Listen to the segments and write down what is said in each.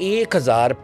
1000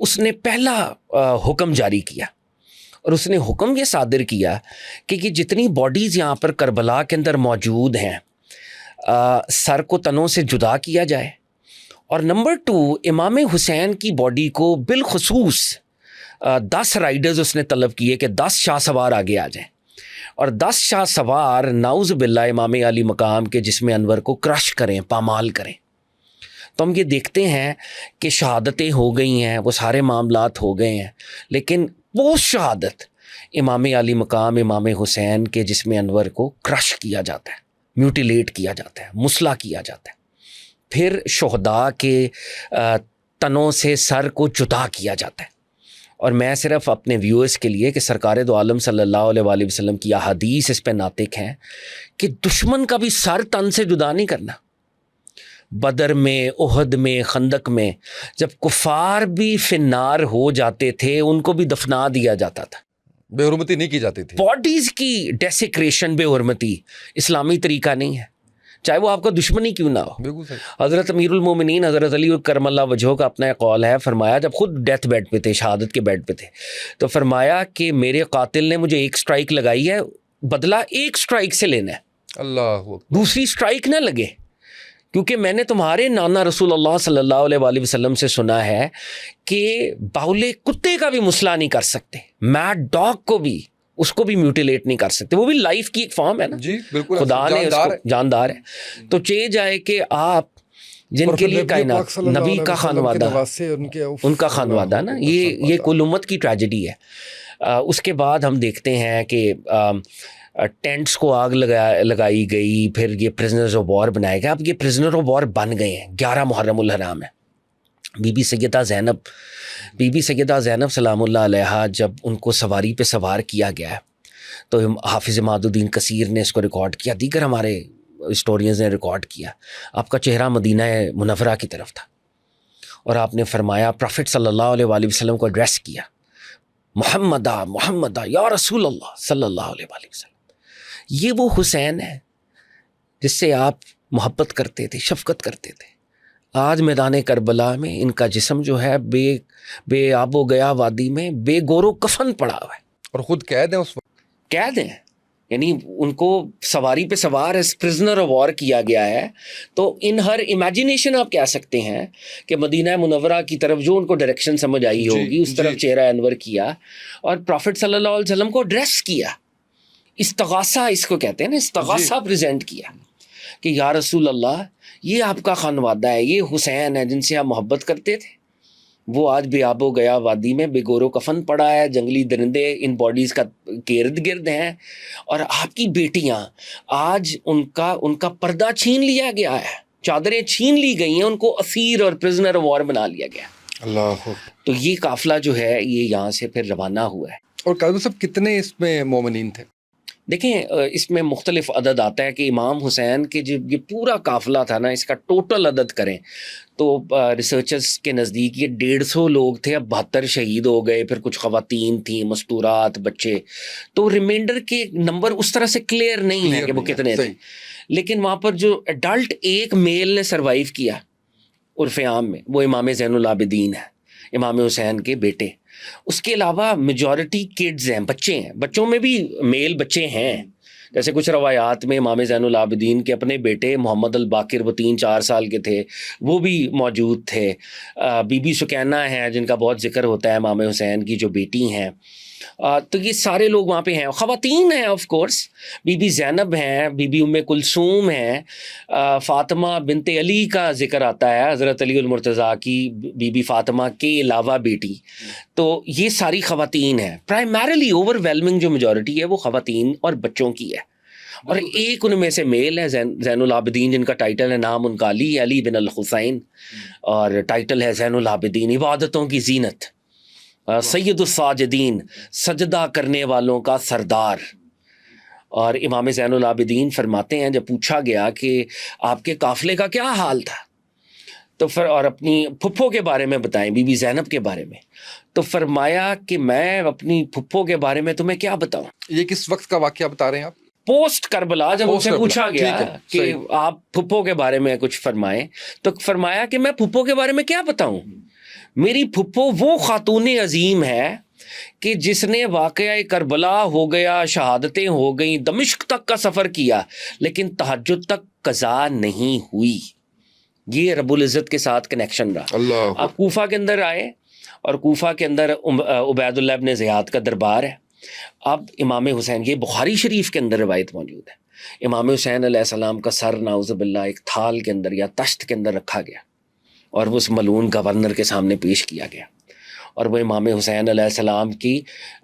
اس نے پہلا حکم جاری کیا، اور اس نے حکم یہ صادر کیا کہ یہ جتنی باڈیز یہاں پر کربلا کے اندر موجود ہیں سر کو تنوں سے جدا کیا جائے، اور نمبر 2 امام حسین کی باڈی کو بالخصوص 10 رائڈرز اس نے طلب کیے کہ 10 شاہ سوار آگے آ جائیں، اور 10 شاہ سوار نعوذ باللہ امام علی مقام کے جسم انور کو کرش کریں، پامال کریں۔ تو ہم یہ دیکھتے ہیں کہ شہادتیں ہو گئی ہیں، وہ سارے معاملات ہو گئے ہیں، لیکن پوسٹ شہادت امام علی مقام امام حسین کے جسم انور کو کرش کیا جاتا ہے، میوٹیلیٹ کیا جاتا ہے، مسلح کیا جاتا ہے، پھر شہداء کے تنوں سے سر کو جدا کیا جاتا ہے۔ اور میں صرف اپنے ویورز کے لیے کہ سرکار دو عالم صلی اللہ علیہ وآلہ وسلم کی احادیث اس پہ ناطق ہیں کہ دشمن کا بھی سر تن سے جدا نہیں کرنا۔ بدر میں، احد میں، خندق میں جب کفار بھی فنار ہو جاتے تھے ان کو بھی دفنا دیا جاتا تھا، بے حرمتی نہیں کی جاتی تھی۔ باڈیز کی ڈیسیکریشن بے حرمتی اسلامی طریقہ نہیں ہے، چاہے وہ آپ کا دشمن ہی کیوں نہ ہو۔ بالکل صحیح۔ حضرت امیر المومنین حضرت علی کرم اللہ وجہہ کا اپنا ایک قول ہے، فرمایا جب خود ڈیتھ بیڈ پہ تھے، شہادت کے بیڈ پہ تھے، تو فرمایا کہ میرے قاتل نے مجھے ایک سٹرائک لگائی ہے، بدلہ ایک سٹرائک سے لینا ہے، اللہ اکبر۔ دوسری سٹرائک نہ لگے، کیونکہ میں نے تمہارے نانا رسول اللہ صلی اللہ علیہ وآلہ وسلم سے سنا ہے کہ باولے کتے کا بھی مسئلہ نہیں کر سکتے، میڈ ڈاگ کو بھی، اس کو بھی میوٹیلیٹ نہیں کر سکتے، وہ بھی لائف کی ایک فارم ہے نا، جی بالکل، خدا نے اس کو جاندار ہے۔ تو چاہے جائے کہ آپ جن کے لیے کائنات نبی کا خانوادہ، ان کا خانوادہ نا، یہ کل امت کی ٹریجڈی ہے۔ اس کے بعد ہم دیکھتے ہیں کہ ٹینٹس کو آگ لگائی گئی، پھر یہ پرزنرز آف وار بنائے گئے۔ اب یہ پرزنر آف وار بن گئے ہیں، 11 محرم الحرام ہے۔ بی بی سیدہ زینب سلام اللہ علیہا جب ان کو سواری پہ سوار کیا گیا ہے تو حافظ اماد الدین کثیر نے اس کو ریکارڈ کیا، دیگر ہمارے ہسٹورینز نے ریکارڈ کیا، آپ کا چہرہ مدینہ منورہ کی طرف تھا، اور آپ نے فرمایا، پروفٹ صلی اللہ علیہ وآلہ وسلم کو ایڈریس کیا، محمدہ یا رسول اللہ صلی اللہ علیہ وآلہ وسلم۔ یہ وہ حسین ہے جس سے آپ محبت کرتے تھے، شفقت کرتے تھے۔ آج میدان کربلا میں ان کا جسم جو ہے بے آب و گیا وادی میں بے گور و کفن پڑا ہوا ہے، اور خود قید ہیں اس وقت، قید ہیں، یعنی ان کو سواری پہ سوار ایز پرزنر آف وار کیا گیا ہے۔ تو ان ہر امیجینیشن آپ کہہ سکتے ہیں کہ مدینہ منورہ کی طرف جو ان کو ڈائریکشن سمجھ آئی ہوگی اس طرف چہرہ انور کیا، اور پروفٹ صلی اللہ علیہ وسلم کو ایڈریس کیا، استغاثہ اس کو کہتے ہیں نا، استغاثہ پریزنٹ کیا کہ یا رسول اللہ یہ آپ کا خانوادہ ہے، یہ حسین ہے جن سے آپ محبت کرتے تھے، وہ آج بے آب و گیا وادی میں بے گور و کفن پڑا ہے، جنگلی درندے ان باڈیز کا ارد گرد ہیں، اور آپ کی بیٹیاں آج ان کا پردہ چھین لیا گیا ہے، چادریں چھین لی گئی ہیں، ان کو اسیر اور پرزنر آف وار بنا لیا گیا۔ اللہ۔ تو یہ قافلہ جو ہے یہ یہاں سے پھر روانہ ہوا ہے۔ اور قاضی صاحب کتنے اس میں مومنین تھے؟ دیکھیں اس میں مختلف عدد آتا ہے کہ امام حسین کے جب یہ پورا قافلہ تھا نا، اس کا ٹوٹل عدد کریں تو ریسرچرز کے نزدیک یہ 150 لوگ تھے، اب 72 شہید ہو گئے، پھر کچھ خواتین تھیں، مستورات، بچے، تو ریمائنڈر کے نمبر اس طرح سے کلیئر نہیں ہے کہ وہ کتنے تھے، لیکن وہاں پر جو ایڈلٹ ایک میل نے سروائیو کیا عرف عام میں وہ امام زین العابدین ہے، امام حسین کے بیٹے۔ اس کے علاوہ میجورٹی کڈز ہیں، بچے ہیں، بچوں میں بھی میل بچے ہیں، جیسے کچھ روایات میں امام زین العابدین کے اپنے بیٹے محمد الباقر وہ 3-4 سال کے تھے، وہ بھی موجود تھے۔ بی بی سکینہ ہیں جن کا بہت ذکر ہوتا ہے، امام حسین کی جو بیٹی ہیں، تو یہ سارے لوگ وہاں پہ ہیں۔ خواتین ہیں آف کورس، بی بی زینب ہیں، بی بی ام کلثوم ہیں، فاطمہ بنت علی کا ذکر آتا ہے، حضرت علی المرتضیٰ کی بی بی فاطمہ کے علاوہ بیٹی، تو یہ ساری خواتین ہیں۔ پرائمریلی اوور ویلمنگ جو میجورٹی ہے وہ خواتین اور بچوں کی ہے، اور ایک ان میں سے میل ہے زین العابدین، جن کا ٹائٹل ہے، نام ان کا علی بن الحسین، اور ٹائٹل ہے زین العابدین، عبادتوں کی زینت، سید الساجدین، سجدہ کرنے والوں کا سردار۔ اور امام زین العابدین فرماتے ہیں جب پوچھا گیا کہ آپ کے قافلے کا کیا حال تھا، تو اور اپنی پھپھو کے بارے میں بتائیں، بی بی زینب کے بارے میں، تو فرمایا کہ میں اپنی پھپھو کے بارے میں تمہیں کیا بتاؤں۔ یہ کس وقت کا واقعہ بتا رہے ہیں آپ؟ پوسٹ کربلا، جب ان سے پوچھا گیا کہ آپ پھپھو کے بارے میں کچھ فرمائیں، تو فرمایا کہ میں پھپھو کے بارے میں کیا بتاؤں، میری پھپھو وہ خاتون عظیم ہے کہ جس نے واقعہ کربلا ہو گیا، شہادتیں ہو گئیں، دمشق تک کا سفر کیا، لیکن تہجد تک قضا نہیں ہوئی. یہ رب العزت کے ساتھ کنیکشن رہا. اللہ. آپ کوفہ کے اندر آئے اور کوفہ کے اندر عبید اللہ ابن زیاد کا دربار ہے. اب امام حسین، یہ بخاری شریف کے اندر روایت موجود ہے، امام حسین علیہ السلام کا سر نعوذ باللہ ایک تھال کے اندر یا تشت کے اندر رکھا گیا اور وہ اس ملعون گورنر کے سامنے پیش کیا گیا، اور وہ امام حسین علیہ السلام کی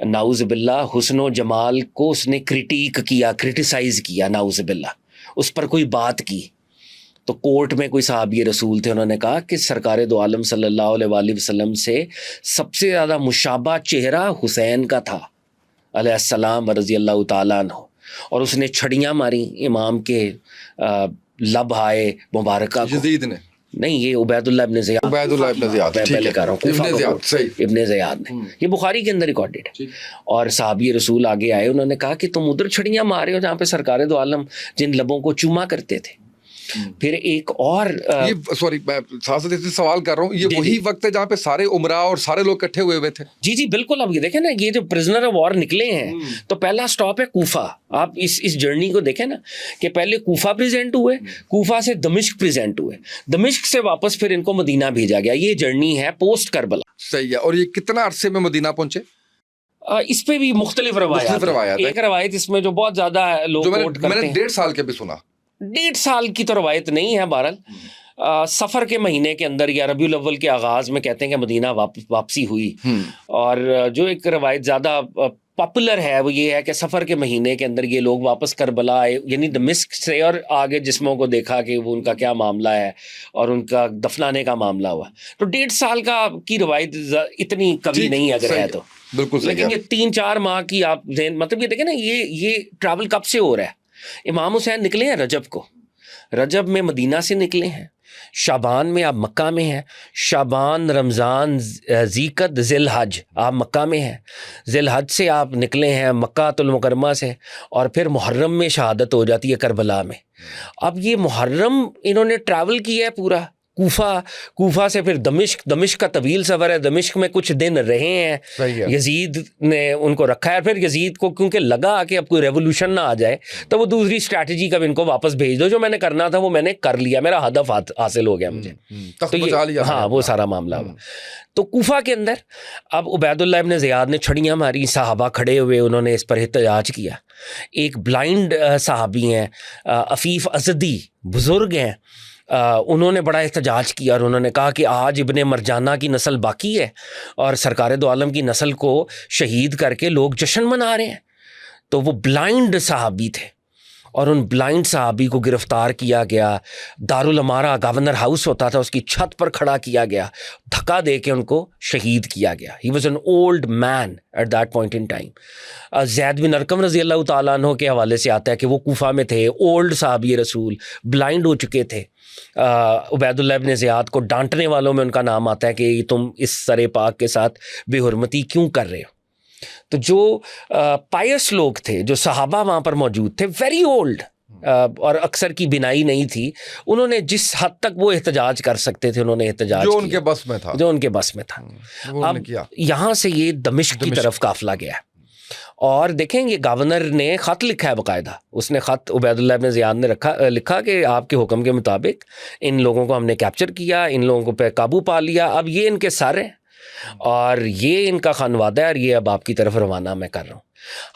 نعوذ باللہ حسن و جمال کو اس نے کرٹیسائز کیا، نعوذ باللہ اس پر کوئی بات کی. تو کورٹ میں کوئی صحابی رسول تھے، انہوں نے کہا کہ سرکار دو عالم صلی اللہ علیہ وآلہ وسلم سے سب سے زیادہ مشابہ چہرہ حسین کا تھا علیہ السلام رضی اللہ تعالیٰ عنہ، اور اس نے چھڑیاں ماری امام کے لب آئے مبارکہ کو. یزید نے نہیں، یہ عبید اللہ ابن زیاد، عبید اللہ ابن زیاد، میں پہلے کہہ رہا ہوں ابن زیاد، صحیح، ابن زیاد نے، یہ بخاری کے اندر ریکارڈڈ ہے. اور صحابی رسول آگے آئے، انہوں نے کہا کہ تم ادھر چھڑیاں مارے ہو جہاں پہ سرکار دو عالم جن لبوں کو چوما کرتے تھے. پھر ایک اور یہ سوری میں ساتھ سوال کر رہا ہوں، یہ وہی وقت ہے جہاں پہ سارے عمرا اور سارے لوگ اکٹھے ہوئے تھے؟ جی جی بالکل. اب یہ دیکھیں نا، یہ جو پرزنر آف وار نکلے ہیں تو پہلا سٹاپ ہے کوفہ. آپ اس جرنی کو دیکھیں نا کہ پہلے کوفہ پریزنٹ ہوئے، کوفہ سے دمشق پریزنٹ ہوئے، دمشق سے واپس پھر ان کو مدینہ بھیجا گیا. یہ جرنی ہے پوسٹ کربلا. صحیح ہے. اور یہ کتنا عرصے میں مدینہ پہنچے؟ اس پہ بھی مختلف روایات. ایک روایت اس میں جو بہت زیادہ لوگ کوٹ کرتے ہیں، میں نے 1.5 سال کے بھی سنا. 1.5 سال کی تو روایت نہیں ہے. بہرحال سفر کے مہینے کے اندر یا ربیع الاول کے آغاز میں کہتے ہیں کہ مدینہ واپسی ہوئی. اور جو ایک روایت زیادہ پاپولر ہے وہ یہ ہے کہ سفر کے مہینے کے اندر یہ لوگ واپس کربلا آئے، یعنی دمشق سے، اور آگے جسموں کو دیکھا کہ وہ ان کا کیا معاملہ ہے اور ان کا دفنانے کا معاملہ ہوا. تو 1.5 سال کی روایت اتنی کبھی نہیں اگر ہے تو بالکل. لیکن یہ 3-4 ماہ کی آپ مطلب یہ دیکھیں نا، یہ ٹریول کب سے ہو رہا ہے. امام حسین نکلے ہیں رجب کو، رجب میں مدینہ سے نکلے ہیں، شعبان میں آپ مکہ میں ہیں، شعبان، رمضان، ذیقعد، ذی الحج آپ مکہ میں ہیں، ذی الحج سے آپ نکلے ہیں مکہ المکرمہ سے، اور پھر محرم میں شہادت ہو جاتی ہے کربلا میں. اب یہ محرم انہوں نے ٹریول کیا ہے پورا، کوفہ سے پھر دمشق کا طویل سفر ہے، دمشق میں کچھ دن رہے ہیں. یزید نے ان کو رکھا ہے، پھر یزید کو کیونکہ لگا کہ اب کوئی ریولوشن نہ آ جائے تو وہ دوسری اسٹریٹجی کا ان کو واپس بھیج دو، جو میں نے کرنا تھا وہ میں نے کر لیا، میرا ہدف حاصل ہو گیا مجھے. تو یہ ہاں وہ سارا معاملہ ہوا. تو کوفہ کے اندر اب عبید اللہ ابن زیاد نے چھڑیاں ماری، صحابہ کھڑے ہوئے، انہوں نے اس پر احتجاج کیا. ایک بلائنڈ صحابی ہیں عفیف ازدی، بزرگ ہیں، انہوں نے بڑا احتجاج کیا اور انہوں نے کہا کہ آج ابن مرجانہ کی نسل باقی ہے اور سرکار دو عالم کی نسل کو شہید کر کے لوگ جشن منا رہے ہیں. تو وہ بلائنڈ صحابی تھے اور ان بلائنڈ صحابی کو گرفتار کیا گیا. دارالامارہ گورنر ہاؤس ہوتا تھا، اس کی چھت پر کھڑا کیا گیا، دھکا دے کے ان کو شہید کیا گیا. He was an old man at that point in time. Zaid bin Arqam رضی اللہ تعالیٰ عنہ کے حوالے سے آتا ہے کہ وہ کوفہ میں تھے، اولڈ صحابی رسول، بلائنڈ ہو چکے تھے. عبید اللہ ابن زیاد کو ڈانٹنے والوں میں ان کا نام آتا ہے کہ تم اس سر پاک کے ساتھ بے حرمتی کیوں کر رہے ہو. تو جو پائس لوگ تھے، جو صحابہ وہاں پر موجود تھے، ویری اولڈ، اور اکثر کی بینائی نہیں تھی، انہوں نے جس حد تک وہ احتجاج کر سکتے تھے انہوں نے احتجاج جو ان کے بس میں تھا، جو ان کے بس میں تھا. اب یہاں سے یہ دمشق کی طرف قافلہ گیا ہے اور دیکھیں یہ گورنر نے خط لکھا ہے باقاعدہ. اس نے خط عبید اللہ ابن زیاد نے لکھا کہ آپ کے حکم کے مطابق ان لوگوں کو ہم نے کیپچر کیا، ان لوگوں کو پہ قابو پا لیا، اب یہ ان کے سر ہیں اور یہ ان کا خانوادہ ہے اور یہ اب آپ کی طرف روانہ میں کر رہا ہوں.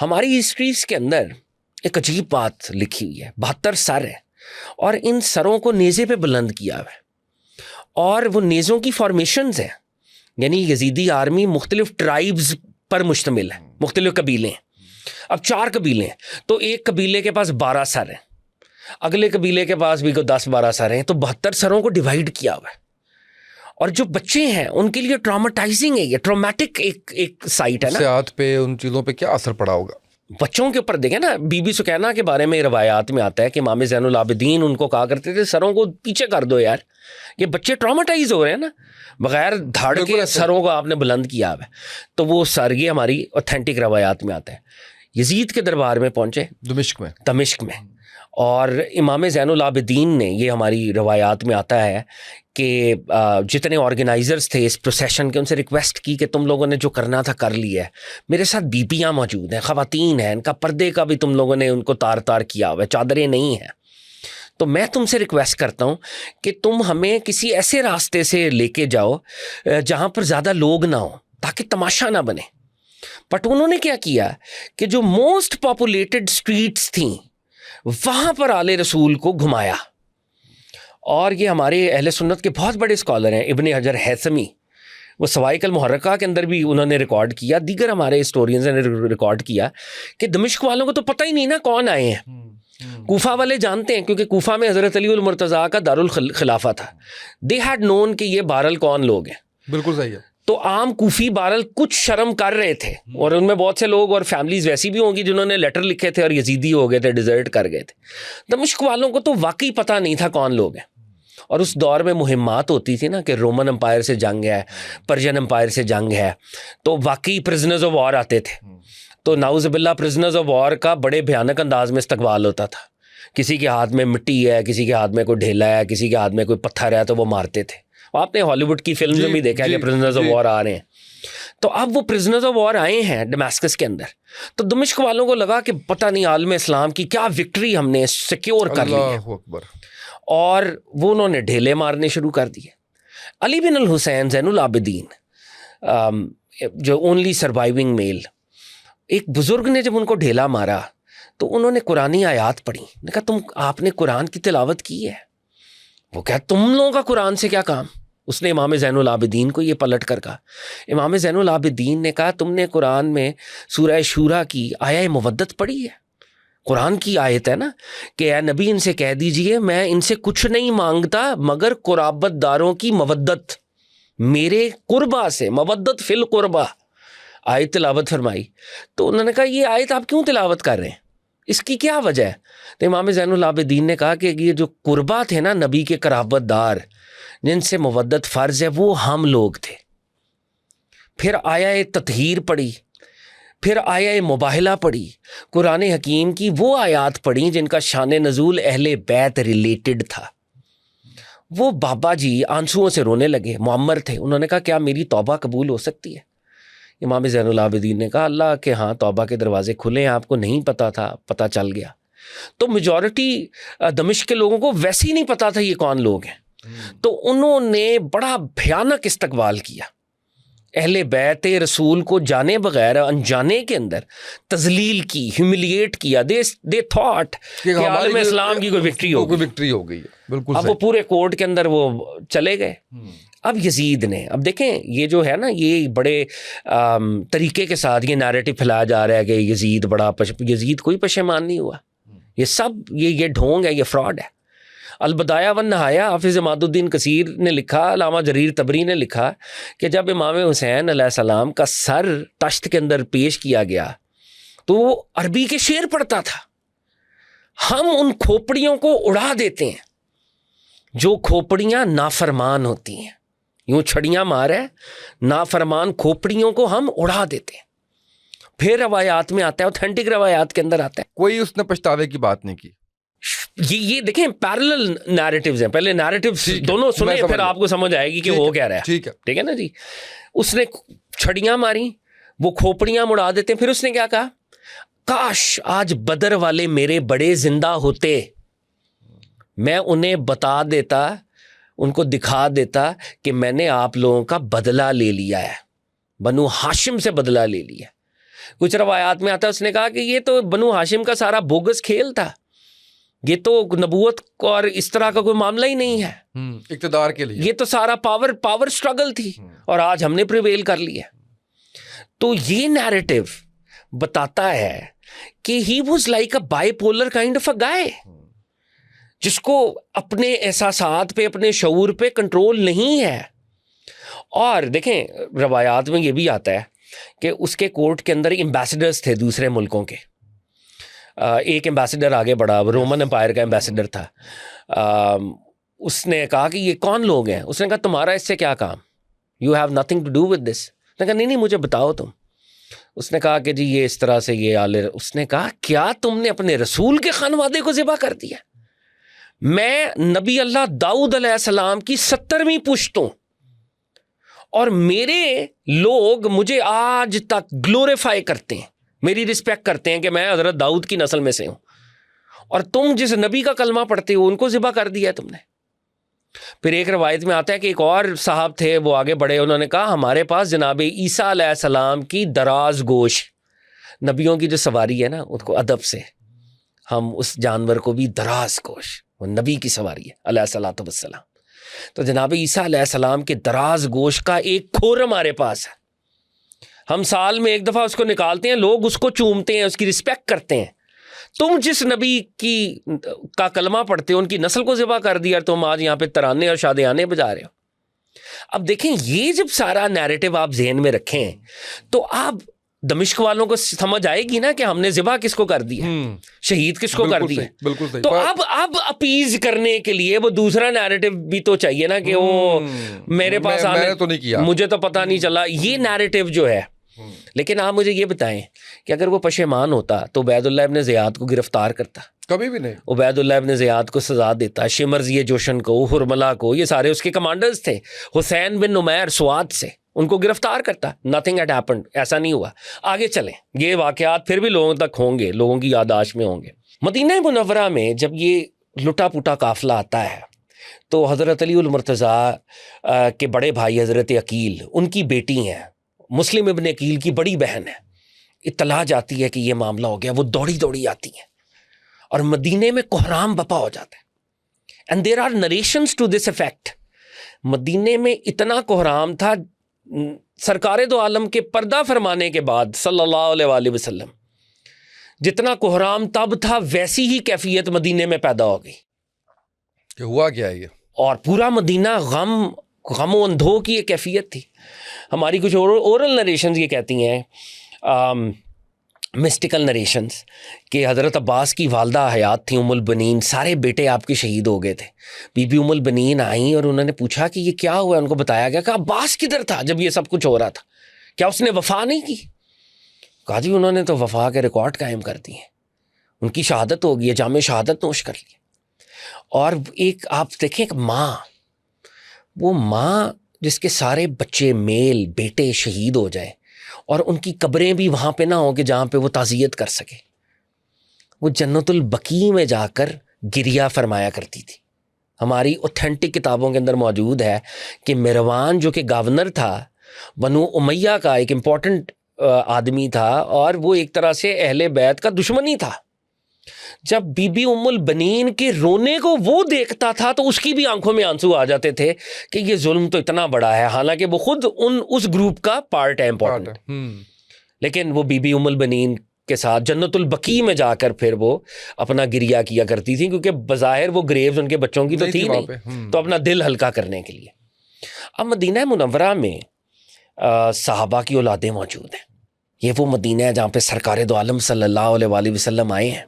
ہماری ہسٹریز کے اندر ایک عجیب بات لکھی ہوئی ہے، 72 سر ہیں اور ان سروں کو نیزے پہ بلند کیا ہوا ہے اور وہ نیزوں کی فارمیشنز ہیں، یعنی یزیدی آرمی مختلف ٹرائبز پر مشتمل ہے، مختلف قبیلے ہیں. اب 4 قبیلے ہیں تو ایک قبیلے کے پاس 12 سر ہیں، اگلے قبیلے کے پاس بھی 10-12 سر ہیں، تو 72 سروں کو ڈیوائیڈ کیا ہوا ہے. اور جو بچے ہیں ان کے لیے ٹراماٹائزنگ ہے، یہ ٹرامیٹک ایک سائٹ ہے نا. صحت پہ، ان چیزوں پہ کیا اثر پڑا ہوگا بچوں کے اوپر؟ دیکھیں نا، بی بی سکینہ کے بارے میں روایات میں آتا ہے کہ امام زین العابدین ان کو کہا کرتے تھے سروں کو پیچھے کر دو یار، یہ بچے ٹراماٹائز ہو رہے ہیں نا، بغیر دھاڑ کے سروں کو آپ نے بلند کیا ہوا ہے. تو وہ سر یہ ہماری اوتھینٹک روایات میں آتا ہے. یزید کے دربار میں پہنچے دمشق میں، اور امام زین العابدین نے، یہ ہماری روایات میں آتا ہے کہ جتنے آرگنائزرز تھے اس پروسیشن کے، ان سے ریکویسٹ کی کہ تم لوگوں نے جو کرنا تھا کر لیا ہے، میرے ساتھ بیبیاں موجود ہیں، خواتین ہیں، ان کا پردے کا بھی تم لوگوں نے ان کو تار تار کیا ہوا ہے، چادریں نہیں ہیں، تو میں تم سے ریکویسٹ کرتا ہوں کہ تم ہمیں کسی ایسے راستے سے لے کے جاؤ جہاں پر زیادہ لوگ نہ ہوں تاکہ تماشا نہ بنے. بٹ انہوں نے کیا کیا کہ جو موسٹ پاپولیٹڈ سٹریٹس تھیں وہاں پر آل رسول کو گھمایا. اور یہ ہمارے اہل سنت کے بہت بڑے اسکالر ہیں، ابن حجر ہیثمی، وہ سوائق المحرقہ کے اندر بھی انہوں نے ریکارڈ کیا، دیگر ہمارے ہسٹورینز نے ریکارڈ کیا کہ دمشق والوں کو تو پتہ ہی نہیں نا کون آئے ہیں. کوفہ والے جانتے ہیں کیونکہ کوفہ میں حضرت علی المرتضیٰ کا دارالخلافہ تھا. دے ہیڈ نون کہ یہ بہرحال کون لوگ ہیں. بالکل صحیح ہے. تو عام کوفی بہرحال کچھ شرم کر رہے تھے، اور ان میں بہت سے لوگ اور فیملیز ویسی بھی ہوں گی جنہوں نے لیٹر لکھے تھے اور یزیدی ہو گئے تھے، ڈیزرٹ کر گئے تھے. دمشق والوں کو تو واقعی پتہ نہیں تھا کون لوگ ہیں. اور اس دور میں مہمات ہوتی تھی نا کہ رومن امپائر سے جنگ ہے، پرشین امپائر سے جنگ ہے، تو واقعی پرزنرز آف وار آتے تھے. تو نعوذ باللہ پرزنرز آف وار کا بڑے بھیانک انداز میں استقبال ہوتا تھا. کسی کے ہاتھ میں مٹی ہے، کسی کے ہاتھ میں کوئی ڈھیلا ہے، کسی کے ہاتھ میں کوئی پتھر ہے، تو وہ مارتے تھے. آپ نے ہالی ووڈ کی فلم میں بھی دیکھا ہے کہ پرزنرز آف وار آ رہے ہیں. تو اب وہ پرزنرز آف وار آئے ہیں ڈماسکس کے اندر، تو دمشق والوں کو لگا کہ پتہ نہیں عالم اسلام کی کیا وکٹری ہم نے سیکیور کر لی ہے. اللہ اکبر. اور وہ انہوں نے ڈھیلے مارنے شروع کر دیے. علی بن الحسین زین العابدین، جو اونلی سروائیونگ میل، ایک بزرگ نے جب ان کو ڈھیلا مارا تو انہوں نے قرآنی آیات پڑھی. نے کہا آپ نے قرآن کی تلاوت کی ہے؟ وہ کہا تم لوگوں کا قرآن سے کیا کام؟ اس نے امام زین العابدین کو یہ پلٹ کر کہا. امام زین العابدین نے کہا تم نے قرآن میں سورہ شورا کی آیہ مودت پڑھی ہے؟ قرآن کی آیت ہے نا کہ اے نبی ان سے کہہ دیجئے میں ان سے کچھ نہیں مانگتا مگر قرابت داروں کی مودت، میرے قربا سے، مودت فی القربہ، آیت تلاوت فرمائی. تو انہوں نے کہا یہ آیت آپ کیوں تلاوت کر رہے ہیں، اس کی کیا وجہ ہے؟ تو امام زین العابدین نے کہا کہ یہ جو قربا تھے نا، نبی کے قرابت دار جن سے مودت فرض ہے، وہ ہم لوگ تھے. پھر آیہ تطہیر پڑھی، پھر آیہ مباہلہ پڑھی، قرآن حکیم کی وہ آیات پڑھی جن کا شان نزول اہل بیت ریلیٹڈ تھا. وہ بابا جی آنسوؤں سے رونے لگے، معمر تھے. انہوں نے کہا کیا میری توبہ قبول ہو سکتی ہے؟ امام زین العابدین نے کہا اللہ کے ہاں توبہ کے دروازے کھلے ہیں، آپ کو نہیں پتا تھا، پتہ چل گیا. تو میجورٹی دمشق کے لوگوں کو ویسے ہی نہیں پتا تھا یہ کون لوگ ہیں. تو انہوں نے بڑا بھیانک استقبال کیا. اہل بیت رسول کو جانے بغیر انجانے کے اندر تذلیل کی، ہیوملیٹ کیا. دے تھاٹ کہ عالم اسلام کی کوئی وکٹری ہو گئی. بالکل. اب وہ پورے کورٹ کے اندر وہ چلے گئے. اب یزید نے، اب دیکھیں یہ جو ہے نا، یہ بڑے طریقے کے ساتھ یہ نیریٹو پھیلایا جا رہا ہے کہ یزید بڑا یزید کوئی پشیمان نہیں ہوا. یہ سب یہ ڈھونگ ہے، یہ فراڈ ہے. البدایہ والنہایہ حافظ عماد الدین کثیر نے لکھا، علامہ جریر طبری نے لکھا کہ جب امام حسین علیہ السلام کا سر تشت کے اندر پیش کیا گیا تو وہ عربی کے شعر پڑھتا تھا. ہم ان کھوپڑیوں کو اڑا دیتے ہیں جو کھوپڑیاں نافرمان ہوتی ہیں. یوں چھڑیاں مارے نافرمان کھوپڑیوں کو ہم اڑا دیتے ہیں. پھر روایات میں آتا ہے، اوتھینٹک روایات کے اندر آتا ہے، کوئی اس نے پچھتاوے کی بات نہیں کی. یہ دیکھیں پیرلل نیریٹیوز ہیں. پہلے نیریٹیوز دونوں سنیں پھر آپ کو سمجھ آئے گی کہ وہ کیا رہا ہے. ٹھیک ہے نا جی. اس نے چھڑیاں ماری، وہ کھوپڑیاں مڑا دیتے ہیں. پھر اس نے کیا کہا، کاش آج بدر والے میرے بڑے زندہ ہوتے، میں انہیں بتا دیتا، ان کو دکھا دیتا کہ میں نے آپ لوگوں کا بدلہ لے لیا ہے، بنو ہاشم سے بدلہ لے لیا. کچھ روایات میں آتا ہے اس نے کہا کہ یہ تو بنو ہاشم کا سارا بوگس کھیل تھا، یہ تو نبوت اور اس طرح کا کوئی معاملہ ہی نہیں ہے، اقتدار کے لیے، یہ تو سارا پاور سٹرگل تھی اور آج ہم نے پریویل کر لیا. تو یہ نیریٹو بتاتا ہے کہ he was like a bipolar kind of a guy, جس کو اپنے احساسات پہ، اپنے شعور پہ کنٹرول نہیں ہے. اور دیکھیں روایات میں یہ بھی آتا ہے کہ اس کے کورٹ کے اندر ایمبیسڈرز تھے دوسرے ملکوں کے. ایک ایمبیسڈر آگے بڑھا، رومن امپائر کا ایمبیسڈر تھا. اس نے کہا کہ یہ کون لوگ ہیں؟ اس نے کہا تمہارا اس سے کیا کام، you have nothing to do with this. نے کہا نہیں مجھے بتاؤ تم. اس نے کہا کہ جی یہ اس طرح سے یہ اس نے کہا کیا تم نے اپنے رسول کے خانوادے کو ذبح کر دیا؟ میں نبی اللہ داؤد علیہ السلام کی 70ویں پشت ہوں اور میرے لوگ مجھے آج تک گلوریفائی کرتے ہیں, میری رسپیکٹ کرتے ہیں کہ میں حضرت داؤد کی نسل میں سے ہوں, اور تم جس نبی کا کلمہ پڑھتے ہو ان کو ذبح کر دیا تم نے. پھر ایک روایت میں آتا ہے کہ ایک اور صاحب تھے, وہ آگے بڑھے, انہوں نے کہا ہمارے پاس جناب عیسیٰ علیہ السلام کی دراز گوش, نبیوں کی جو سواری ہے نا ان کو ادب سے, ہم اس جانور کو بھی دراز گوش, وہ نبی کی سواری ہے علیہ الصلوۃ والسلام. تو جناب عیسیٰ علیہ السلام کے دراز گوشت کا ایک کھور ہمارے پاس ہے, ہم سال میں ایک دفعہ اس کو نکالتے ہیں, لوگ اس کو چومتے ہیں, اس کی رسپیکٹ کرتے ہیں. تم جس نبی کا کلمہ پڑھتے ہو ان کی نسل کو ذبح کر دیا اور تم آج یہاں پہ ترانے اور شادیانے بجا رہے ہو. اب دیکھیں یہ جب سارا نیریٹو آپ ذہن میں رکھیں تو آپ دمشق والوں کو سمجھ آئے گی نا کہ ہم نے ذبح کس کو کر دیا, شہید کس کو کر دیا. تو اب اپیز کرنے کے لیے وہ دوسرا نیریٹو بھی تو چاہیے نا کہ وہ میرے پاس آنے تو نہیں کیا, مجھے تو پتہ نہیں چلا, یہ نیریٹو جو ہے. لیکن آپ مجھے یہ بتائیں کہ اگر وہ پشیمان ہوتا تو عبید اللہ ابن زیاد کو گرفتار کرتا؟ کبھی بھی نہیں. عبید اللہ ابن زیاد کو سزا دیتا, شمرزی جوشن کو, حرملہ کو, یہ سارے اس کے کمانڈرز تھے, حسین بن نمیر سواد سے, ان کو گرفتار کرتا. نتھنگ ہیڈ ہیپنڈ, ایسا نہیں ہوا. آگے چلیں, یہ واقعات پھر بھی لوگوں تک ہوں گے, لوگوں کی یادداشت میں ہوں گے. مدینہ منورہ میں جب یہ لٹا پٹا قافلہ آتا ہے تو حضرت علی المرتضیٰ کے بڑے بھائی حضرت عقیل, ان کی بیٹی ہیں مسلم ابن عقیل کی بڑی بہن ہے, اطلاع جاتی ہے کہ یہ معاملہ ہو گیا. وہ دوڑی دوڑی آتی ہیں اور مدینے میں کوہرام بپا ہو جاتا ہے. And there are narrations to this effect. مدینے میں اتنا کوہرام تھا, سرکار دو عالم کے پردہ فرمانے کے بعد صلی اللہ علیہ وآلہ وسلم جتنا کوہرام تب تھا ویسی ہی کیفیت مدینے میں پیدا ہو گئی. کہ ہوا کیا ہے یہ؟ اور پورا مدینہ غم و اندھو کی ایک کیفیت تھی. ہماری کچھ اورل نریشنز یہ کہتی ہیں, مسٹیکل نریشنز, کہ حضرت عباس کی والدہ حیات تھیں ام البنین, سارے بیٹے آپ کے شہید ہو گئے تھے. بی بی ام البنین آئیں اور انہوں نے پوچھا کہ یہ کیا ہوا. ان کو بتایا گیا کہ عباس کدھر تھا جب یہ سب کچھ ہو رہا تھا, کیا اس نے وفا نہیں کی؟ کہا جی انہوں نے تو وفا کے ریکارڈ قائم کر دیے, ان کی شہادت ہو گئی ہے, جامع شہادت نوش کر لی. اور ایک آپ دیکھیں ایک ماں, وہ ماں جس کے سارے بچے میل بیٹے شہید ہو جائیں اور ان کی قبریں بھی وہاں پہ نہ ہوں کہ جہاں پہ وہ تعزیت کر سکے, وہ جنت البقیع میں جا کر گریہ فرمایا کرتی تھی. ہماری اوتھینٹک کتابوں کے اندر موجود ہے کہ مروان جو کہ گورنر تھا بنو امیہ کا, ایک امپورٹنٹ آدمی تھا اور وہ ایک طرح سے اہل بیت کا دشمن ہی تھا. جب بی بی ام البنین کے رونے کو وہ دیکھتا تھا تو اس کی بھی آنکھوں میں آنسو آ جاتے تھے کہ یہ ظلم تو اتنا بڑا ہے, حالانکہ وہ خود اس گروپ کا پارٹ ہے امپورٹنٹ. لیکن وہ بی بی ام البنین کے ساتھ جنت البقیع میں جا کر پھر وہ اپنا گریہ کیا کرتی تھی, کیونکہ بظاہر وہ گریوز ان کے بچوں کی تو تھی نہیں, تو اپنا دل ہلکا کرنے کے لیے. اب مدینہ منورہ میں صحابہ کی اولادیں موجود ہیں. یہ وہ مدینہ ہے جہاں پہ سرکار دو عالم صلی اللہ علیہ وآلہ وسلم آئے ہیں.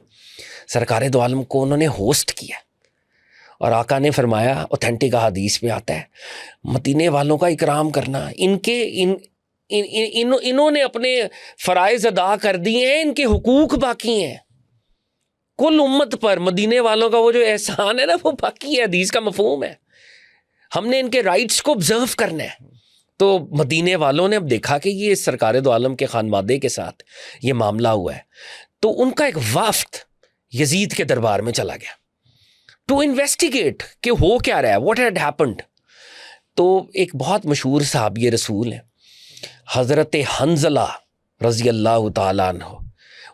سرکار دو عالم کو انہوں نے ہوسٹ کیا اور آقا نے فرمایا, اوتھینٹک حدیث میں آتا ہے, مدینے والوں کا اکرام کرنا, انہوں نے اپنے فرائض ادا کر دیے ہیں, ان کے حقوق باقی ہیں. کل امت پر مدینے والوں کا وہ جو احسان ہے نا وہ باقی ہے, حدیث کا مفہوم ہے. ہم نے ان کے رائٹس کو آبزرو کرنا ہے. تو مدینے والوں نے اب دیکھا کہ یہ سرکار دو عالم کے خانوادے کے ساتھ یہ معاملہ ہوا ہے, تو ان کا ایک وفد یزید کے دربار میں چلا گیا ٹو انویسٹیگیٹ کہ ہو کیا رہا ہے, واٹ ہیڈ ہیپنڈ. تو ایک بہت مشہور صحابی رسول ہیں حضرت حنظلہ رضی اللہ تعالیٰ عنہ,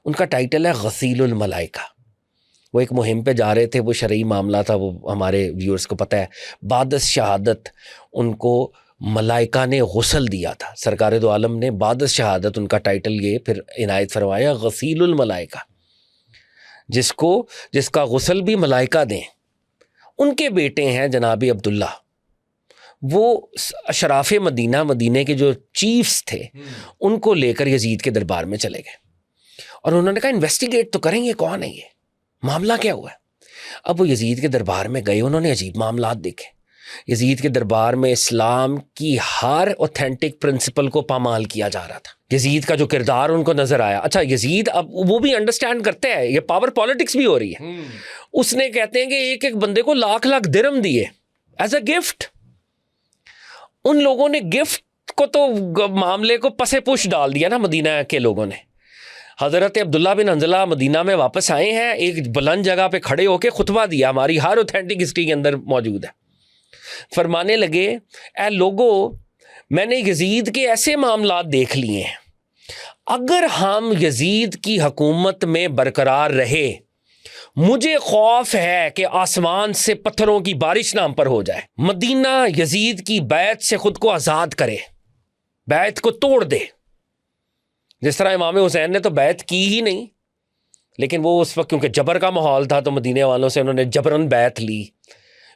ان کا ٹائٹل ہے غسیل الملائکہ. وہ ایک مہم پہ جا رہے تھے, وہ شرعی معاملہ تھا, وہ ہمارے ویورز کو پتہ ہے. بعد از شہادت ان کو ملائکہ نے غسل دیا تھا. سرکار دو عالم نے بعد از شہادت ان کا ٹائٹل یہ پھر عنایت فرمایا غسیل الملائکہ, جس کا غسل بھی ملائکہ دیں. ان کے بیٹے ہیں جناب عبداللہ, وہ اشراف مدینے کے جو چیفز تھے ان کو لے کر یزید کے دربار میں چلے گئے اور انہوں نے کہا انویسٹیگیٹ تو کریں گے, کون ہے یہ, معاملہ کیا ہوا ہے. اب وہ یزید کے دربار میں گئے, انہوں نے عجیب معاملات دیکھے. یزید کے دربار میں اسلام کی ہر اوتھینٹک پرنسپل کو پامال کیا جا رہا تھا. یزید کا جو کردار ان کو نظر آیا. اچھا یزید اب وہ بھی انڈرسٹینڈ کرتے ہیں یہ پاور پالیٹکس بھی ہو رہی ہے. اس نے کہتے ہیں کہ ایک ایک بندے کو لاکھ لاکھ درہم دیے ایز اے گفٹ. ان لوگوں نے گفٹ کو تو معاملے کو پسے پش ڈال دیا نا مدینہ کے لوگوں نے. حضرت عبداللہ بن حنظلہ مدینہ میں واپس آئے ہیں, ایک بلند جگہ پہ کھڑے ہو کے خطبہ دیا, ہماری ہر اوتھینٹک ہسٹری کے اندر موجود ہے. فرمانے لگے اے لوگو میں نے یزید کے ایسے معاملات دیکھ لیے ہیں, اگر ہم یزید کی حکومت میں برقرار رہے مجھے خوف ہے کہ آسمان سے پتھروں کی بارش نہ ہم پر ہو جائے. مدینہ یزید کی بیعت سے خود کو آزاد کرے, بیعت کو توڑ دے. جس طرح امام حسین نے تو بیعت کی ہی نہیں, لیکن وہ اس وقت کیونکہ جبر کا ماحول تھا تو مدینے والوں سے انہوں نے جبرن بیعت لی.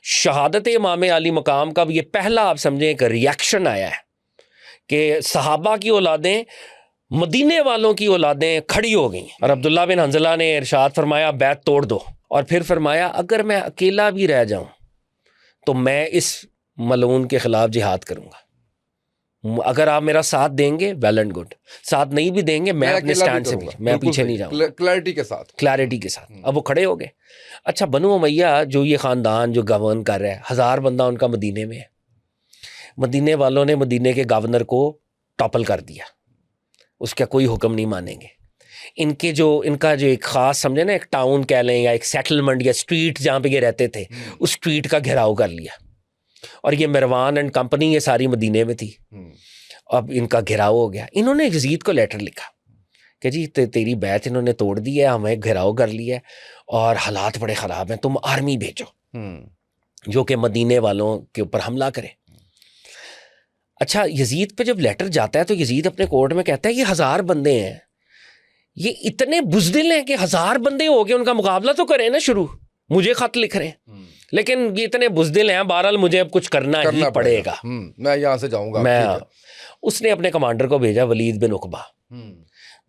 شہادت امام علی مقام کا بھی یہ پہلا آپ سمجھیں ایک ریاکشن آیا ہے کہ صحابہ کی اولادیں مدینے والوں کی اولادیں کھڑی ہو گئیں. اور عبداللہ بن حنظلہ نے ارشاد فرمایا بیعت توڑ دو, اور پھر فرمایا اگر میں اکیلا بھی رہ جاؤں تو میں اس ملعون کے خلاف جہاد کروں گا. اگر آپ میرا ساتھ دیں گے ویل اینڈ گڈ, ساتھ نہیں بھی دیں گے میں اپنے سٹینڈ سے میں پیچھے نہیں جاؤں. کلیئرٹی کے ساتھ. اب وہ کھڑے ہو گئے. اچھا بنو امیہ جو یہ خاندان جو گورن کر رہا ہے 1000 بندہ ان کا مدینے میں ہے. مدینے والوں نے مدینے کے گورنر کو ٹاپل کر دیا, اس کا کوئی حکم نہیں مانیں گے. ان کا جو ایک خاص سمجھے نا ایک ٹاؤن کہہ لیں یا ایک سیٹلمنٹ یا اسٹریٹ جہاں پہ یہ رہتے تھے اس اسٹریٹ کا گھیراؤ کر لیا. اور یہ مروان اینڈ کمپنی یہ ساری مدینے میں تھی. اب ان کا گھیراؤ ہو گیا. انہوں نے یزید کو لیٹر لکھا کہ جی تیری بیعت انہوں نے توڑ دی ہے, ہمیں گھیراؤ کر لیا ہے اور حالات بڑے خراب ہیں, تم آرمی بھیجو جو کہ مدینے والوں کے اوپر حملہ کرے. اچھا یزید پہ جب لیٹر جاتا ہے تو یزید اپنے کورٹ میں کہتا ہے یہ 1000 بندے ہیں, یہ اتنے بزدل ہیں کہ 1000 بندے ہو کے ان کا مقابلہ تو کریں نا. شروع مجھے خط لکھ رہے ہیں لیکن یہ اتنے بزدل ہیں, بہرحال مجھے اب کچھ کرنا ہی پڑے گا, میں یہاں سے جاؤں گا. اس نے اپنے کمانڈر کو بھیجا ولید بن عقبہ.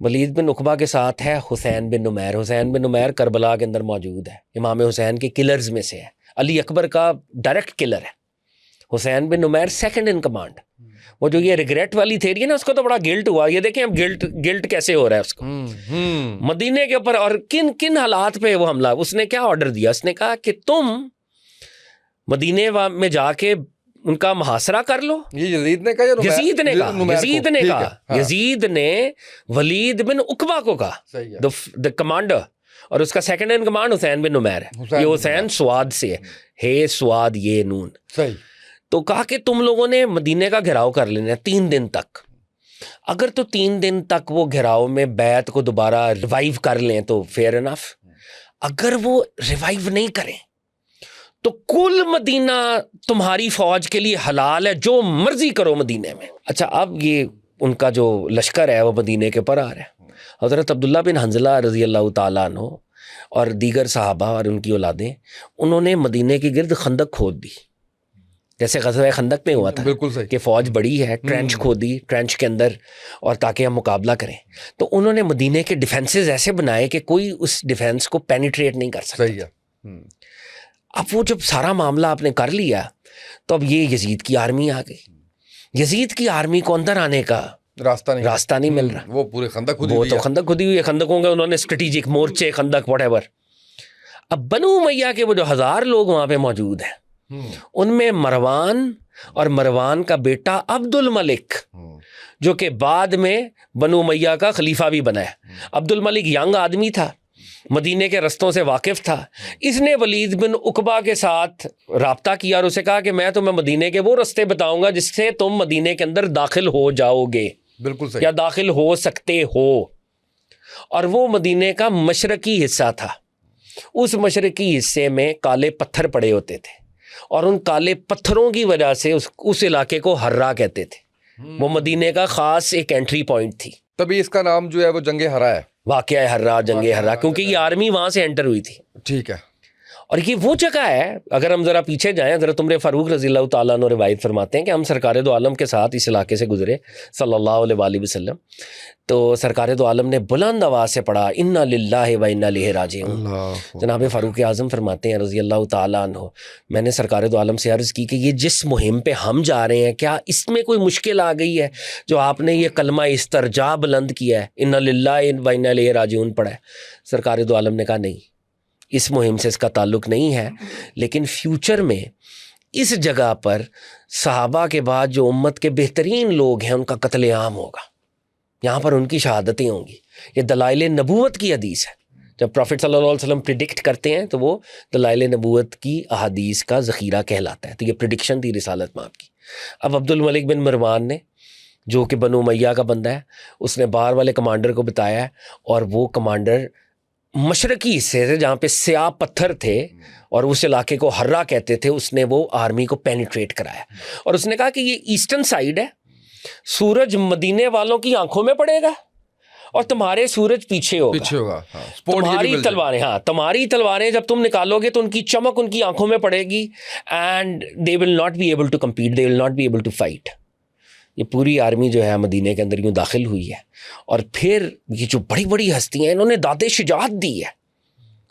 ولید بن عقبہ کے ساتھ ہے حسین بن نمیر. حسین بن نمیر کربلا کے اندر موجود ہے, امام حسین کے کلرز میں سے ہے, علی اکبر کا ڈائریکٹ کلر ہے. حسین بن نمیر سیکنڈ ان کمانڈ. وہ جو یہ ریگریٹ والی تھیری ہے نا اس کو تو بڑا گلٹ ہوا. یہ دیکھیں اب گلٹ کیسے ہو رہا ہے اس کو مدینے کے اوپر, اور کن کن حالات پہ وہ حملہ. اس نے کیا آرڈر دیا, اس نے کہا کہ تم مدینے میں جا کے ان کا محاصرہ کر لو. یہ یزید نے کہا, یزید نے ولید بن عقبہ کو کہا دا کمانڈر, اور اس کا سیکنڈ ان کمانڈ حسین بن نمیر ہے. یہ حسین سواد سے ہے سواد یہ نون. تو کہا کہ تم لوگوں نے مدینے کا گھیراؤ کر لینا ہے 3 دن تک. اگر تو 3 دن تک وہ گھیراؤ میں بیعت کو دوبارہ ریوائیو کر لیں تو فیئر انف. اگر وہ ریوائیو نہیں کریں تو کل مدینہ تمہاری فوج کے لیے حلال ہے, جو مرضی کرو مدینے میں. اچھا اب یہ ان کا جو لشکر ہے وہ مدینے کے اوپر آ رہا ہے. حضرت عبداللہ بن حنظلہ رضی اللہ تعالیٰ عنہ اور دیگر صحابہ اور ان کی اولادیں انہوں نے مدینے کے گرد خندق کھود دی, جیسے غزوہ خندق میں ہوا تھا. بالکل کہ فوج بڑی ہے, ٹرینچ کھودی, ٹرینچ کے اندر, اور تاکہ ہم مقابلہ کریں. تو انہوں نے مدینے کے ڈیفینسز ایسے بنائے کہ کوئی اس ڈیفینس کو پینیٹریٹ نہیں کر سکتا. اب وہ جب سارا معاملہ آپ نے کر لیا تو اب یہ یزید کی آرمی آ گئی. یزید کی آرمی کو اندر آنے کا راستہ نہیں مل رہا. وہ پورے خندق کھودی وہ تو خندق کھودی ہوئی ہے, خندقوں کا انہوں نے اسٹریٹجک مورچے, خندق واٹ ایور. اب بنو امیہ کے وہ جو 1000 لوگ وہاں پہ موجود ہیں ان میں مروان اور مروان کا بیٹا عبد الملک جو کہ بعد میں بنو امیہ کا خلیفہ بھی بنا ہے. عبد الملک ینگ آدمی تھا, مدینے کے رستوں سے واقف تھا. اس نے ولید بن عقبہ کے ساتھ رابطہ کیا اور اسے کہا کہ میں تمہیں مدینے کے وہ رستے بتاؤں گا جس سے تم مدینے کے اندر داخل ہو جاؤ گے, بالکل صحیح, یا داخل ہو سکتے ہو. اور وہ مدینے کا مشرقی حصہ تھا. اس مشرقی حصے میں کالے پتھر پڑے ہوتے تھے اور ان کالے پتھروں کی وجہ سے اس علاقے کو ہررا کہتے تھے. وہ مدینے کا خاص ایک انٹری پوائنٹ تھی. تبھی اس کا نام جو ہے وہ جنگ ہرا ہے, واقعہ ہررا, جنگ ہررا, کیونکہ یہ آرمی وہاں سے انٹر ہوئی تھی. ٹھیک ہے. اور یہ وہ جگہ ہے, اگر ہم ذرا پیچھے جائیں, حضرت عمر فاروق رضی اللہ تعالیٰ عنہ روایت فرماتے ہیں کہ ہم سرکار دو عالم کے ساتھ اس علاقے سے گزرے صلی اللہ علیہ وآلہ وسلم, تو سرکار دو عالم نے بلند آواز سے پڑھا انا للہ و انا الیہ راجعون. جناب فاروق اعظم فرماتے ہیں رضی اللہ تعالیٰ عنہ, میں نے سرکار دو عالم سے عرض کی کہ یہ جس مہم پہ ہم جا رہے ہیں کیا اس میں کوئی مشکل آ گئی ہے جو آپ نے یہ کلمہ استرجاع بلند کیا ہے, انا للہ و انا الیہ راجعون پڑھا ہے؟ سرکار دو عالم نے کہا نہیں, اس مہم سے اس کا تعلق نہیں ہے, لیکن فیوچر میں اس جگہ پر صحابہ کے بعد جو امت کے بہترین لوگ ہیں ان کا قتل عام ہوگا, یہاں پر ان کی شہادتیں ہوں گی. یہ دلائل نبوت کی حدیث ہے. جب پروفٹ صلی اللہ علیہ وسلم پریڈکٹ کرتے ہیں تو وہ دلائل نبوت کی احادیث کا ذخیرہ کہلاتا ہے. تو یہ پریڈکشن تھی رسالت مآب کی. اب عبد الملک بن مروان نے, جو کہ بنو امیہ کا بندہ ہے, اس نے باہر والے کمانڈر کو بتایا, اور وہ کمانڈر مشرقی حصے سے جہاں پہ سیاہ پتھر تھے اور اس علاقے کو ہررا کہتے تھے, اس نے وہ آرمی کو پینیٹریٹ کرایا, اور اس نے کہا کہ یہ ایسٹرن سائیڈ ہے, سورج مدینے والوں کی آنکھوں میں پڑے گا اور تمہارے سورج پیچھے ہوگا. تمہاری تلواریں, ہاں تمہاری تلواریں جب تم نکالو گے تو ان کی چمک ان کی آنکھوں میں پڑے گی, and they will not be able to compete, they will not be able to fight. یہ پوری آرمی جو ہے مدینے کے اندر یوں داخل ہوئی ہے, اور پھر یہ جو بڑی بڑی ہستیاں ہیں انہوں نے داد شجاعت دی ہے.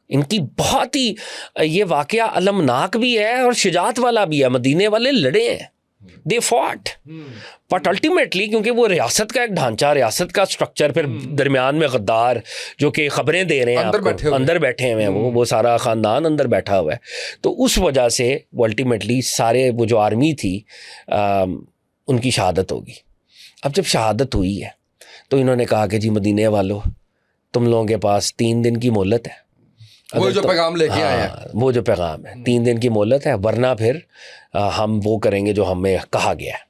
ان کی بہت ہی یہ واقعہ المناک بھی ہے اور شجاعت والا بھی ہے. مدینے والے لڑے ہیں, دے فاٹ, بٹ الٹیمیٹلی کیونکہ وہ ریاست کا ایک ڈھانچہ, ریاست کا سٹرکچر, پھر درمیان میں غدار جو کہ خبریں دے رہے ہیں اندر بیٹھے ہوئے ہیں, وہ سارا خاندان اندر بیٹھا ہوا ہے. تو اس وجہ سے وہ الٹیمیٹلی سارے وہ جو آرمی تھی ان کی شہادت ہوگی. اب جب شہادت ہوئی ہے تو انہوں نے کہا کہ جی مدینے والو, تم لوگوں کے پاس 3 دن کی مہلت ہے, وہ جو پیغام لے کے آئے ہیں, وہ جو پیغام ہے 3 دن کی مہلت ہے, ورنہ پھر ہم وہ کریں گے جو ہمیں کہا گیا ہے.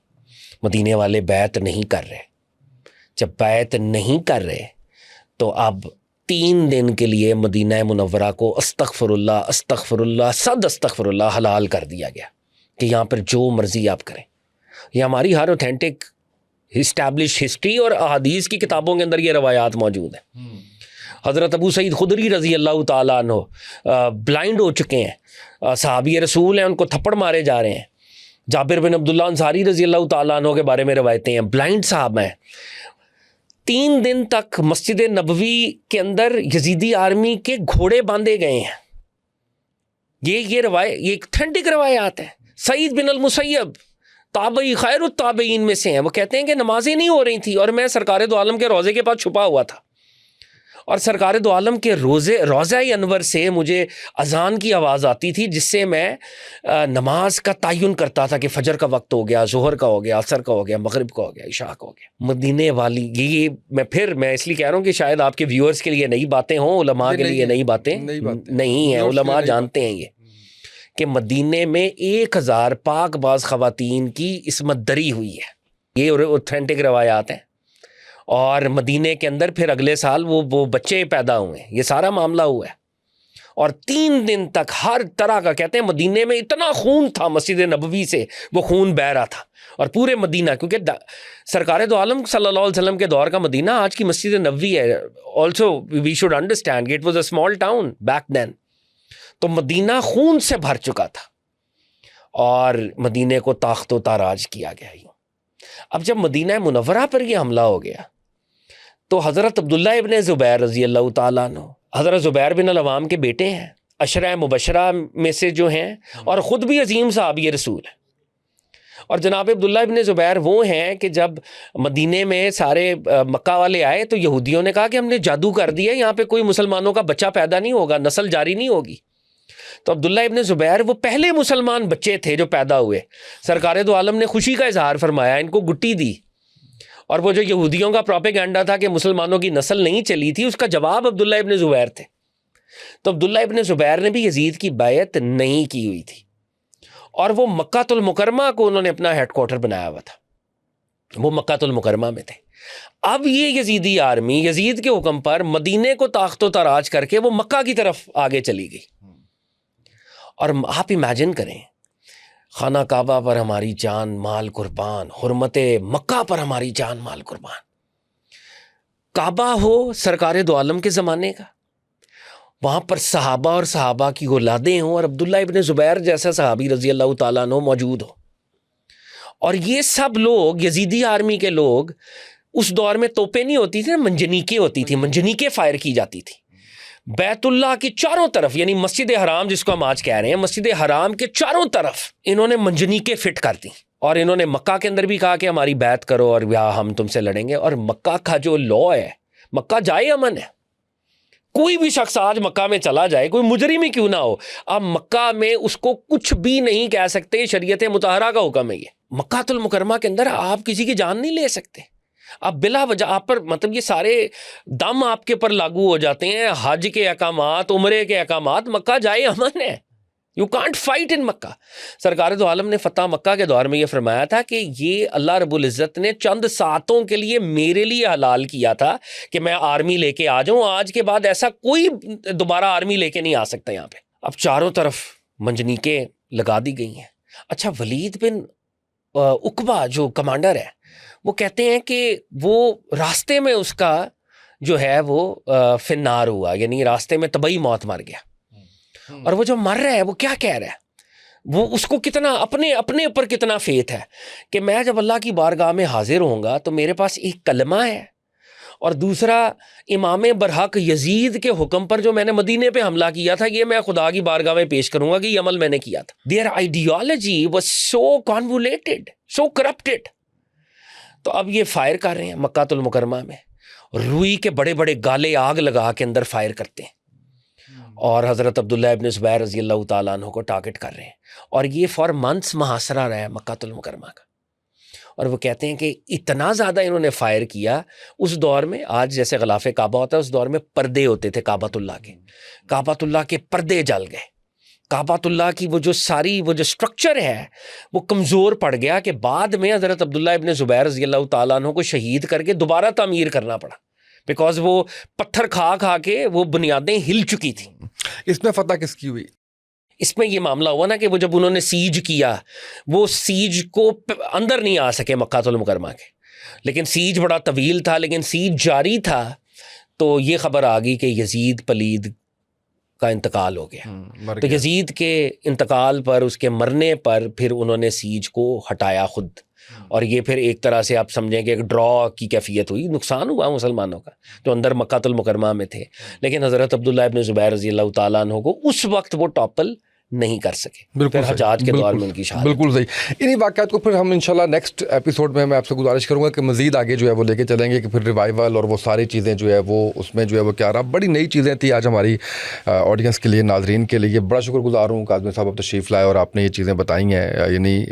مدینے والے بیعت نہیں کر رہے. جب بیعت نہیں کر رہے تو اب 3 دن کے لیے مدینہ منورہ کو استغفر اللہ صد استغفر اللہ حلال کر دیا گیا کہ یہاں پر جو مرضی آپ کریں. یہ ہماری ہر اوتھینٹک اسٹیبلش ہسٹری اور احادیث کی کتابوں کے اندر یہ روایات موجود ہیں. حضرت ابو سعید خدری رضی اللہ تعالیٰ عنہ بلائنڈ ہو چکے ہیں, صحابی رسول ہیں, ان کو تھپڑ مارے جا رہے ہیں. جابر بن عبداللہ انصاری رضی اللہ تعالیٰ عنہ کے بارے میں روایتیں ہیں, بلائنڈ صاحب ہیں. 3 دن تک مسجد نبوی کے اندر یزیدی آرمی کے گھوڑے باندھے گئے ہیں. یہ روایت, یہ اتھینٹک روایات ہیں. سعید بن المسیب تابعی خیر التابعین میں سے ہیں, وہ کہتے ہیں کہ نمازیں نہیں ہو رہی تھی اور میں سرکار دو عالم کے روضے کے پاس چھپا ہوا تھا, اور سرکار دو عالم کے روضہ انور سے مجھے اذان کی آواز آتی تھی, جس سے میں نماز کا تعین کرتا تھا کہ فجر کا وقت ہو گیا, ظہر کا ہو گیا, عصر کا ہو گیا, مغرب کا ہو گیا, عشاء کا ہو گیا. مدینے والی یہ میں اس لیے کہہ رہا ہوں کہ شاید آپ کے ویورز کے لیے نئی باتیں ہوں, علماء کے لیے نئی باتیں نہیں ہیں. علماء جانتے ہیں یہ کہ مدینے میں 1000 پاک باز خواتین کی عصمت دری ہوئی ہے. یہ اوتھینٹک روایات ہیں. اور مدینے کے اندر پھر اگلے سال وہ بچے پیدا ہوئے, یہ سارا معاملہ ہوا ہے. اور 3 دن تک ہر طرح کا, کہتے ہیں مدینے میں اتنا خون تھا مسجد نبوی سے, وہ خون بہہ رہا تھا. اور پورے مدینہ, کیونکہ سرکار دو عالم صلی اللہ علیہ وسلم کے دور کا مدینہ آج کی مسجد نبوی ہے. Also we should understand it was a small town back then. تو مدینہ خون سے بھر چکا تھا اور مدینے کو تاخت و تاراج کیا گیا. اب جب مدینہ منورہ پر یہ حملہ ہو گیا تو حضرت عبداللہ ابن زبیر رضی اللہ تعالیٰ عنہ, حضرت زبیر بن العوام کے بیٹے ہیں, عشرہ مبشرہ میں سے جو ہیں, اور خود بھی عظیم صحابی رسول ہیں. اور جناب عبداللہ ابن زبیر وہ ہیں کہ جب مدینے میں سارے مکہ والے آئے تو یہودیوں نے کہا کہ ہم نے جادو کر دیا, یہاں پہ کوئی مسلمانوں کا بچہ پیدا نہیں ہوگا, نسل جاری نہیں ہوگی. تو عبداللہ ابن زبیر وہ پہلے مسلمان بچے تھے جو پیدا ہوئے. سرکار دو عالم نے خوشی کا اظہار فرمایا, ان کو گٹی دی, اور وہ جو یہودیوں کا پروپیگنڈا تھا کہ مسلمانوں کی نسل نہیں چلی تھی, اس کا جواب عبداللہ ابن زبیر تھے. تو عبداللہ ابن زبیر نے بھی یزید کی بیعت نہیں کی ہوئی تھی, اور وہ مکہ المکرمہ کو انہوں نے اپنا ہیڈ کوارٹر بنایا ہوا تھا, وہ مکہ المکرمہ میں تھے. اب یہ یزیدی آرمی یزید کے حکم پر مدینے کو تاخت و تاراج کر کے وہ مکہ کی طرف آگے چلی گئی. اور آپ امیجن کریں, خانہ کعبہ پر ہماری جان مال قربان, حرمت مکہ پر ہماری جان مال قربان. کعبہ ہو سرکار دو عالم کے زمانے کا, وہاں پر صحابہ اور صحابہ کی اولادیں ہوں اور عبداللہ ابن زبیر جیسا صحابی رضی اللہ تعالیٰ عنہ موجود ہو، اور یہ سب لوگ یزیدی آرمی کے لوگ، اس دور میں توپیں نہیں ہوتی تھی، منجنیقیں ہوتی تھی، منجنیقیں فائر کی جاتی تھی بیت اللہ کے چاروں طرف، یعنی مسجد حرام جس کو ہم آج کہہ رہے ہیں، مسجد حرام کے چاروں طرف انہوں نے منجنیقیں فٹ کر دی، اور انہوں نے مکہ کے اندر بھی کہا کہ ہماری بیعت کرو اور ہم تم سے لڑیں گے۔ اور مکہ کا جو لا ہے، مکہ جائے امن ہے، کوئی بھی شخص آج مکہ میں چلا جائے، کوئی مجرم ہی کیوں نہ ہو، آپ مکہ میں اس کو کچھ بھی نہیں کہہ سکتے، شریعت مطہرہ کا حکم ہے یہ۔ مکہ المکرمہ کے اندر آپ کسی کی جان نہیں لے سکتے، آپ بلا وجہ آپ پر مطلب یہ سارے دم آپ کے پر لاگو ہو جاتے ہیں، حج کے احکامات، عمرے کے احکامات، مکہ جائے امن ہے، یو کانٹ فائٹ ان مکہ۔ سرکار دو عالم نے فتح مکہ کے دور میں یہ فرمایا تھا کہ یہ اللہ رب العزت نے چند ساتوں کے لیے میرے لیے حلال کیا تھا کہ میں آرمی لے کے آ جاؤں، آج کے بعد ایسا کوئی دوبارہ آرمی لے کے نہیں آ سکتا یہاں پہ۔ اب چاروں طرف منجنیقیں لگا دی گئی ہیں۔ اچھا، ولید بن عقبہ جو کمانڈر ہے، وہ کہتے ہیں کہ وہ راستے میں اس کا جو ہے وہ فنار ہوا، یعنی راستے میں طبعی موت مر گیا، اور وہ جو مر رہا ہے وہ کیا کہہ رہا ہے، وہ اس کو کتنا اپنے اوپر کتنا فیتھ ہے کہ میں جب اللہ کی بارگاہ میں حاضر ہوں گا تو میرے پاس ایک کلمہ ہے، اور دوسرا امام برحق یزید کے حکم پر جو میں نے مدینے پہ حملہ کیا تھا، یہ میں خدا کی بارگاہ میں پیش کروں گا کہ یہ عمل میں نے کیا تھا۔ Their ideology was so convoluted, so corrupted. تو اب یہ فائر کر رہے ہیں مکہ المکرمہ میں، روئی کے بڑے بڑے گالے آگ لگا کے اندر فائر کرتے ہیں، اور حضرت عبداللہ ابن زبیر رضی اللہ تعالیٰ عنہ کو ٹارگٹ کر رہے ہیں، اور یہ فار منتھس محاصرہ رہا ہے مکہ المکرمہ کا۔ اور وہ کہتے ہیں کہ اتنا زیادہ انہوں نے فائر کیا اس دور میں، آج جیسے غلاف کعبہ ہوتا ہے، اس دور میں پردے ہوتے تھے کعبۃ اللہ کے پردے جل گئے، کعبۃ اللہ کی وہ جو سٹرکچر ہے وہ کمزور پڑ گیا کہ بعد میں حضرت عبداللہ ابن زبیر رضی اللہ تعالیٰ عنہ کو شہید کر کے دوبارہ تعمیر کرنا پڑا، بیکاز وہ پتھر کھا کے وہ بنیادیں ہل چکی تھیں۔ اس میں فتح کس کی ہوئی؟ اس میں یہ معاملہ ہوا نا کہ وہ جب انہوں نے سیج کیا، وہ سیج کو اندر نہیں آ سکے مکہ المکرمہ کے، لیکن سیج بڑا طویل تھا، لیکن سیج جاری تھا، تو یہ خبر آ گئی کہ یزید پلید کا انتقال ہو گیا۔ تو یزید کے انتقال پر، اس کے مرنے پر، پھر انہوں نے سیج کو ہٹایا خود، اور یہ پھر ایک طرح سے آپ سمجھیں کہ ایک ڈرا کی کیفیت ہوئی، نقصان ہوا مسلمانوں کا جو اندر مکہ المکرمہ میں تھے، لیکن حضرت عبداللہ ابن زبیر رضی اللہ تعالیٰ عنہ کو اس وقت وہ ٹاپل نہیں کر سکے، بالکل حجاج کے دور میں ان کی شہادت۔ بالکل صحیح۔ انہی واقعات کو پھر ہم انشاءاللہ نیکسٹ ایپیسوڈ میں آپ سے گزارش کروں گا کہ مزید آگے جو ہے وہ لے کے چلیں گے، کہ پھر ریوائول اور وہ ساری چیزیں جو ہے وہ اس میں جو ہے وہ کیا رہا۔ بڑی نئی چیزیں تھیں آج ہماری آڈینس کے لیے، ناظرین کے لیے۔ بڑا شکر گزار ہوں کاظم صاحب، اب تشریف لائے اور آپ نے یہ چیزیں بتائی ہیں، یعنی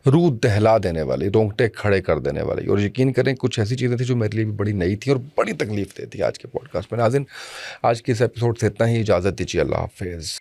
روح دہلا دینے والی، رونگٹے کھڑے کر دینے والی، اور یقین کریں کچھ ایسی چیزیں تھیں جو میرے لیے بھی بڑی نئی تھیں اور بڑی تکلیف دہ تھی آج کے پوڈ کاسٹ میں۔ ناظرین، آج کے اس ایپیسوڈ سے اتنا ہی، اجازت دیجیے، اللہ حافظ۔